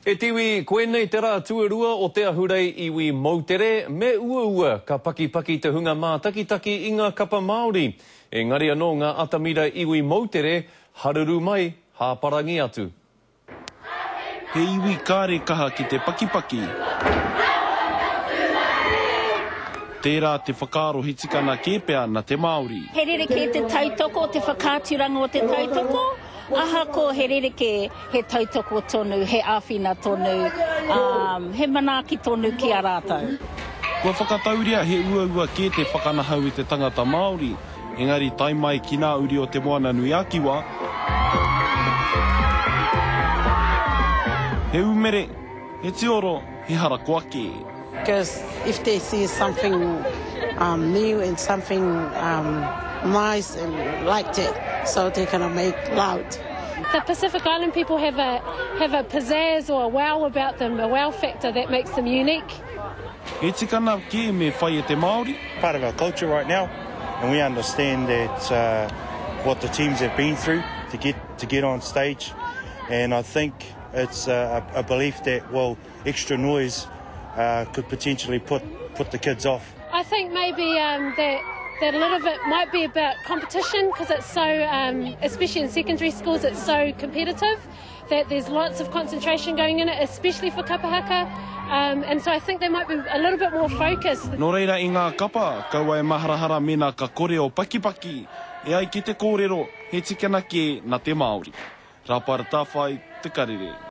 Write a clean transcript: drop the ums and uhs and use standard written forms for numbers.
E tiwi, koenei te rā tuarua o te ahurei iwi Moutere, me ua ka paki te hunga mā taki i ngā kapa Māori. Engari anō ngā atamira iwi Moutere, haruru mai, hāparangi atu. He iwi kāre kaha ki te paki. Tērā te whakaaro hitikana kēpea na te Māori. He rereke te tautoko, te whakāturanga o te tautoko. Aha ko he rereke he tautoko tonu, he āwhina tonu, he manaaki tonu ki a rātou. Kua whakatauria he ua kē te whakanahau i te tangata Māori. Engari tai mai ki nā uri o te moana nui Akiwa. He umere, he tioro, he harakoake. Because if they see something new and something nice and liked it, so they're going to make loud. The Pacific Island people have a pizzazz or a wow about them, a wow factor that makes them unique. He tikana ki me whai e te Māori. Part of our culture right now, and we understand that what the teams have been through to get on stage, and I think it's a belief that, well, extra noise could potentially put the kids off. I think maybe that a little bit might be about competition, because it's so, especially in secondary schools, it's so competitive that there's lots of concentration going in it, especially for kapahaka, and so I think they might be a little bit more focused. Nō reira i ngā kapa, kaua e maharahara mena ka kore o paki, e ai ki te kōrero, he tikana ki na te Māori. Rapara tāwhai, te karere.